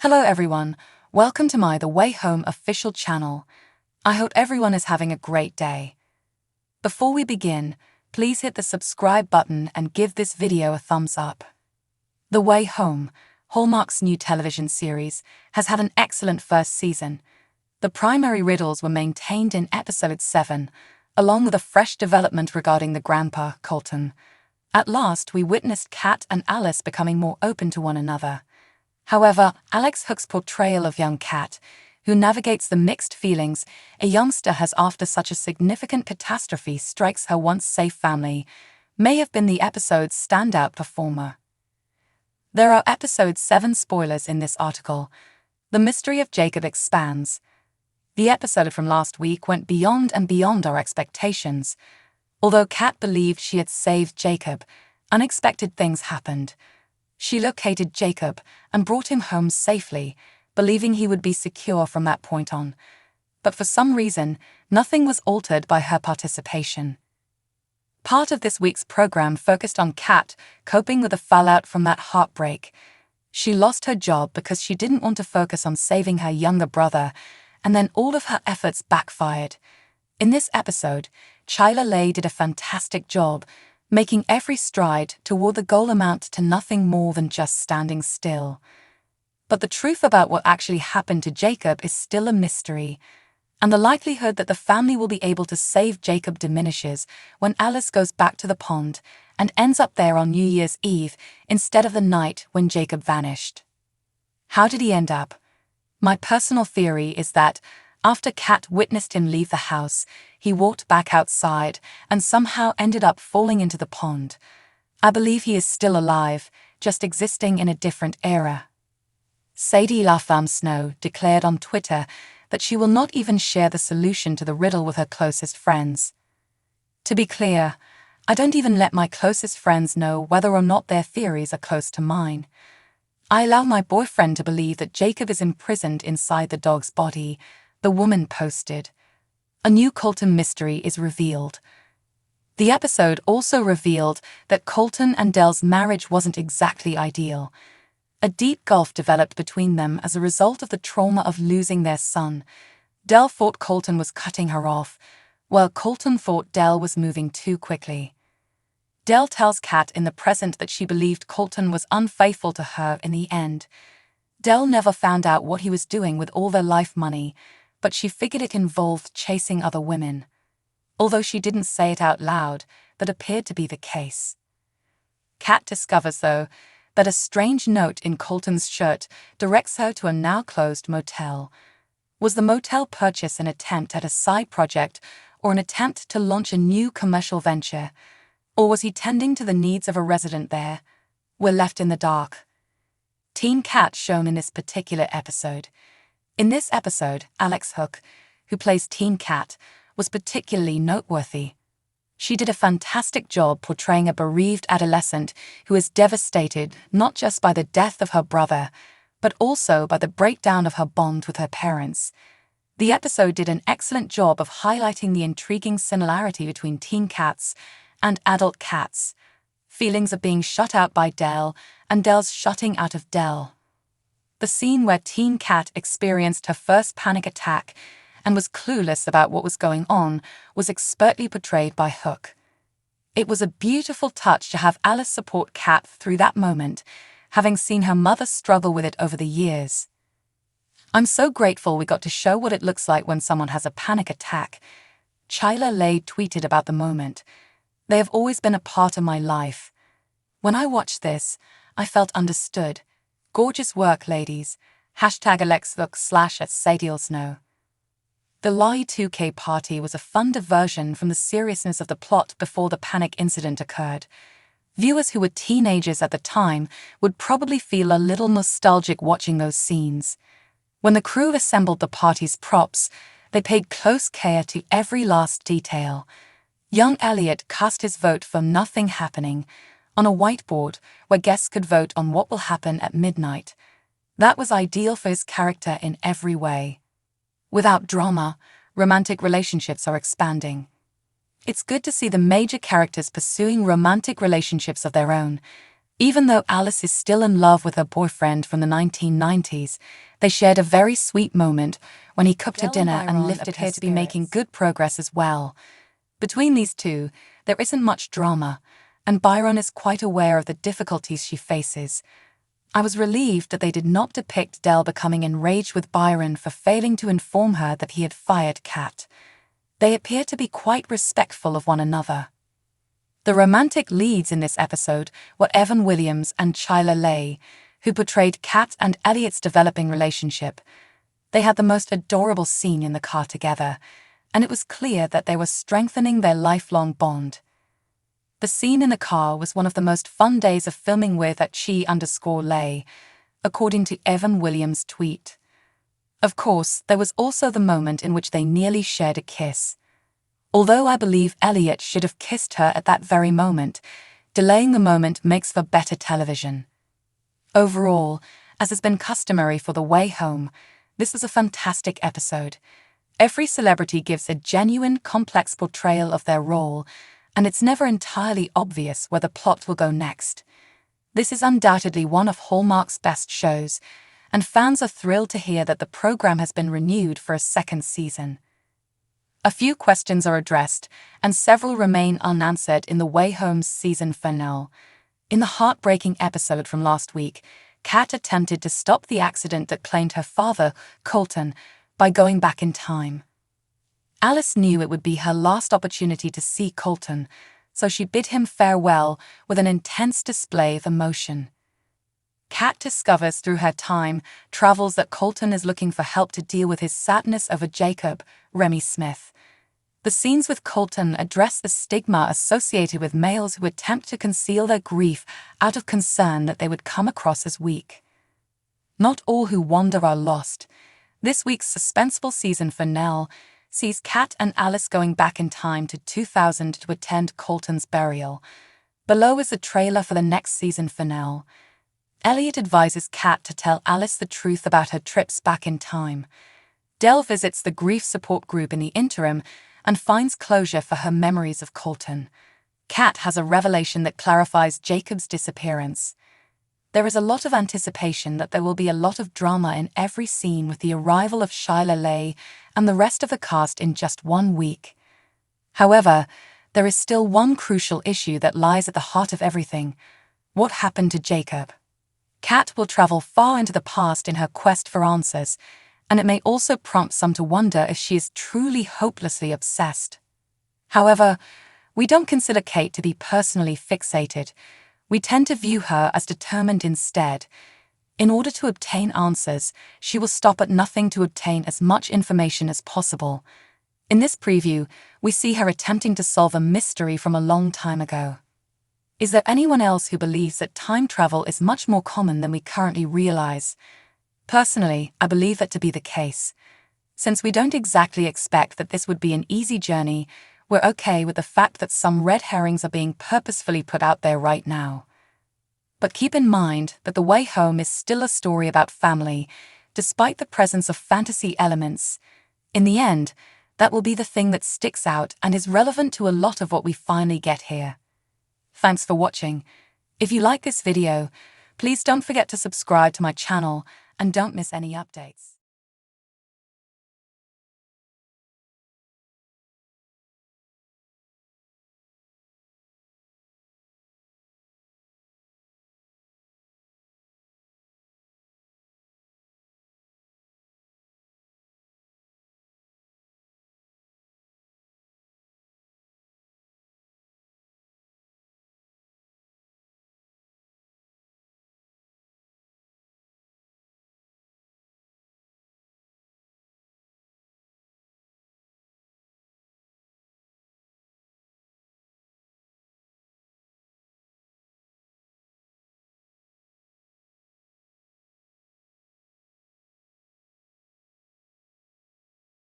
Hello everyone, welcome to my The Way Home official channel. I hope everyone is having a great day. Before we begin, please hit the subscribe button and give this video a thumbs up. The Way Home, Hallmark's new television series, has had an excellent first season. The primary riddles were maintained in episode 7, along with a fresh development regarding the grandpa, Colton. At last, we witnessed Kat and Alice becoming more open to one another. However, Alex Hook's portrayal of young Kat, who navigates the mixed feelings a youngster has after such a significant catastrophe strikes her once safe family, may have been the episode's standout performer. There are episode 7 spoilers in this article. The mystery of Jacob expands. The episode from last week went beyond and beyond our expectations. Although Kat believed she had saved Jacob, unexpected things happened. She located Jacob and brought him home safely, believing he would be secure from that point on. But for some reason, nothing was altered by her participation. Part of this week's program focused on Kat coping with the fallout from that heartbreak. She lost her job because she didn't want to focus on saving her younger brother, and then all of her efforts backfired. In this episode, Chyla Leigh did a fantastic job, making every stride toward the goal amount to nothing more than just standing still. But the truth about what actually happened to Jacob is still a mystery, and the likelihood that the family will be able to save Jacob diminishes when Alice goes back to the pond and ends up there on New Year's Eve instead of the night when Jacob vanished. How did he end up? My personal theory is that after Kat witnessed him leave the house, he walked back outside and somehow ended up falling into the pond. I believe he is still alive, just existing in a different era. Sadie LaFemme Snow declared on Twitter that she will not even share the solution to the riddle with her closest friends. To be clear, I don't even let my closest friends know whether or not their theories are close to mine. I allow my boyfriend to believe that Jacob is imprisoned inside the dog's body, the woman posted. A new Colton mystery is revealed. The episode also revealed that Colton and Del's marriage wasn't exactly ideal. A deep gulf developed between them as a result of the trauma of losing their son. Del thought Colton was cutting her off, while Colton thought Del was moving too quickly. Del tells Kat in the present that she believed Colton was unfaithful to her in the end. Del never found out what he was doing with all their life money, but she figured it involved chasing other women. Although she didn't say it out loud, that appeared to be the case. Kat discovers, though, that a strange note in Colton's shirt directs her to a now-closed motel. Was the motel purchase an attempt at a side project or an attempt to launch a new commercial venture? Or was he tending to the needs of a resident there? We're left in the dark. Teen Kat shown in this particular episode. In this episode, Alex Hook, who plays Teen Kat, was particularly noteworthy. She did a fantastic job portraying a bereaved adolescent who is devastated not just by the death of her brother, but also by the breakdown of her bond with her parents. The episode did an excellent job of highlighting the intriguing similarity between teen cats and adult cats. Feelings of being shut out by Del and Del's shutting out of Del. The scene where teen Kat experienced her first panic attack and was clueless about what was going on was expertly portrayed by Hook. It was a beautiful touch to have Alice support Kat through that moment, having seen her mother struggle with it over the years. I'm so grateful we got to show what it looks like when someone has a panic attack. Chyla Leigh tweeted about the moment. They have always been a part of my life. When I watched this, I felt understood. Gorgeous work, ladies. #AlexLook/@SadieLSnow. The Lai 2K party was a fun diversion from the seriousness of the plot before the panic incident occurred. Viewers who were teenagers at the time would probably feel a little nostalgic watching those scenes. When the crew assembled the party's props, they paid close care to every last detail. Young Elliot cast his vote for nothing happening on a whiteboard where guests could vote on what will happen at midnight. That was ideal for his character in every way. Without drama, romantic relationships are expanding. It's good to see the major characters pursuing romantic relationships of their own. Even though Alice is still in love with her boyfriend from the 1990s, they shared a very sweet moment when he cooked her dinner and lifted her spirits. To be making good progress as well. Between these two, there isn't much drama, and Byron is quite aware of the difficulties she faces. I was relieved that they did not depict Dell becoming enraged with Byron for failing to inform her that he had fired Kat. They appear to be quite respectful of one another. The romantic leads in this episode were Evan Williams and Chyla Leigh, who portrayed Kat and Elliot's developing relationship. They had the most adorable scene in the car together, and it was clear that they were strengthening their lifelong bond. The scene in the car was one of the most fun days of filming with at Chi_Leigh, according to Evan Williams' tweet. Of course, there was also the moment in which they nearly shared a kiss. Although I believe Elliot should have kissed her at that very moment, delaying the moment makes for better television. Overall, as has been customary for The Way Home, this was a fantastic episode. Every celebrity gives a genuine, complex portrayal of their role, and it's never entirely obvious where the plot will go next. This is undoubtedly one of Hallmark's best shows, and fans are thrilled to hear that the program has been renewed for a second season. A few questions are addressed, and several remain unanswered in The Way Home's season finale. In the heartbreaking episode from last week, Kat attempted to stop the accident that claimed her father, Colton, by going back in time. Alice knew it would be her last opportunity to see Colton, so she bid him farewell with an intense display of emotion. Kat discovers through her time travels that Colton is looking for help to deal with his sadness over Jacob, Remy Smith. The scenes with Colton address the stigma associated with males who attempt to conceal their grief out of concern that they would come across as weak. Not all who wander are lost. This week's suspenseful season finale sees Kat and Alice going back in time to 2000 to attend Colton's burial. Below is the trailer for the next season finale. Elliot advises Kat to tell Alice the truth about her trips back in time. Dell visits the grief support group in the interim and finds closure for her memories of Colton. Kat has a revelation that clarifies Jacob's disappearance. There is a lot of anticipation that there will be a lot of drama in every scene with the arrival of Chyla Leigh and the rest of the cast in just 1 week. However, there is still one crucial issue that lies at the heart of everything. What happened to Jacob? Kat will travel far into the past in her quest for answers, and it may also prompt some to wonder if she is truly hopelessly obsessed. However, we don't consider Kate to be personally fixated. We tend to view her as determined instead. In order to obtain answers, she will stop at nothing to obtain as much information as possible. In this preview, we see her attempting to solve a mystery from a long time ago. Is there anyone else who believes that time travel is much more common than we currently realize? Personally, I believe that to be the case. Since we don't exactly expect that this would be an easy journey, we're okay with the fact that some red herrings are being purposefully put out there right now. But keep in mind that The Way Home is still a story about family, despite the presence of fantasy elements. In the end, that will be the thing that sticks out and is relevant to a lot of what we finally get here. Thanks for watching. If you like this video, please don't forget to subscribe to my channel and don't miss any updates.